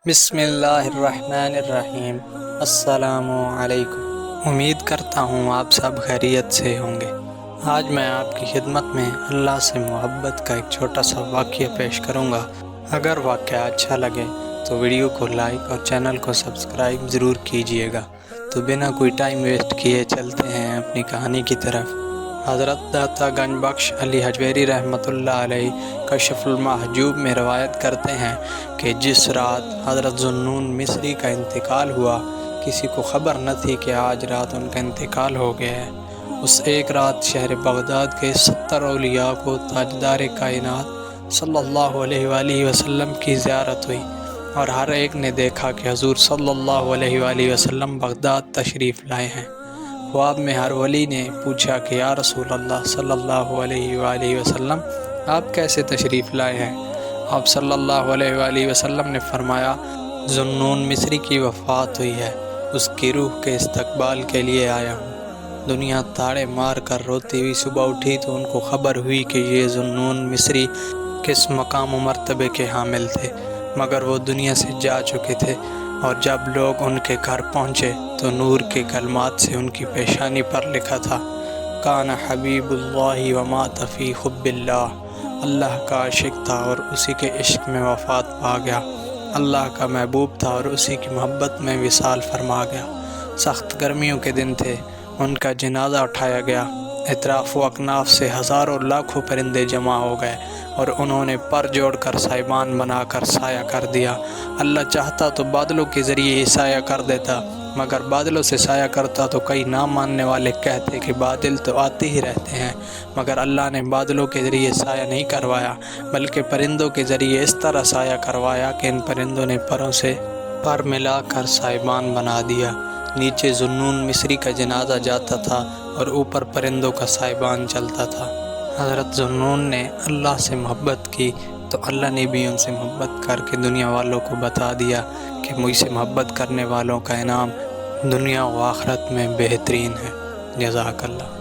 بسم اللہ الرحمن الرحیم۔ السلام علیکم۔ امید کرتا ہوں آپ سب خیریت سے ہوں گے۔ آج میں آپ کی خدمت میں اللہ سے محبت کا ایک چھوٹا سا واقعہ پیش کروں گا۔ اگر واقعہ اچھا لگے تو ویڈیو کو لائک اور چینل کو سبسکرائب ضرور کیجیے گا۔ تو بنا کوئی ٹائم ویسٹ کیے چلتے ہیں اپنی کہانی کی طرف۔ حضرت داتا گنج بخش علی حجویری رحمۃ اللہ علیہ کشف المحجوب میں روایت کرتے ہیں کہ جس رات حضرت ذوالنون مصری کا انتقال ہوا، کسی کو خبر نہ تھی کہ آج رات ان کا انتقال ہو گیا ہے۔ اس ایک رات شہر بغداد کے 70 اولیاء کو تاجدار کائنات صلی اللہ علیہ وآلہ وسلم کی زیارت ہوئی، اور ہر ایک نے دیکھا کہ حضور صلی اللہ علیہ وآلہ وسلم بغداد تشریف لائے ہیں۔ خواب میں ہر ولی نے پوچھا کہ یا رسول اللہ صلی اللہ علیہ وآلہ وسلم، آپ کیسے تشریف لائے ہیں؟ آپ صلی اللہ علیہ وآلہ وسلم نے فرمایا، ذوالنون مصری کی وفات ہوئی ہے، اس کی روح کے استقبال کے لیے آیا ہوں۔ دنیا تاڑے مار کر روتی ہوئی صبح اٹھی تو ان کو خبر ہوئی کہ یہ ذوالنون مصری کس مقام و مرتبے کے حامل تھے، مگر وہ دنیا سے جا چکے تھے۔ اور جب لوگ ان کے گھر پہنچے تو نور کے کلمات سے ان کی پیشانی پر لکھا تھا، کان حبیب اللہ ومات فی حب اللہ، اللہ کا عاشق تھا اور اسی کے عشق میں وفات پا گیا، اللہ کا محبوب تھا اور اسی کی محبت میں وصال فرما گیا۔ سخت گرمیوں کے دن تھے، ان کا جنازہ اٹھایا گیا۔ اطراف و اکناف سے ہزاروں لاکھوں پرندے جمع ہو گئے اور انہوں نے پر جوڑ کر سائبان بنا کر سایہ کر دیا۔ اللہ چاہتا تو بادلوں کے ذریعے سایہ کر دیتا، مگر بادلوں سے سایہ کرتا تو کئی نہ ماننے والے کہتے کہ بادل تو آتے ہی رہتے ہیں، مگر اللہ نے بادلوں کے ذریعے سایہ نہیں کروایا، بلکہ پرندوں کے ذریعے اس طرح سایہ کروایا کہ ان پرندوں نے پروں سے پر ملا کر سائبان بنا دیا۔ نیچے ذوالنون مصری کا جنازہ جاتا تھا اور اوپر پرندوں کا سائبان چلتا تھا۔ حضرت ذوالنون نے اللہ سے محبت کی تو اللہ نے بھی ان سے محبت کر کے دنیا والوں کو بتا دیا کہ مجھ سے محبت کرنے والوں کا انعام دنیا و آخرت میں بہترین ہے۔ جزاک اللہ۔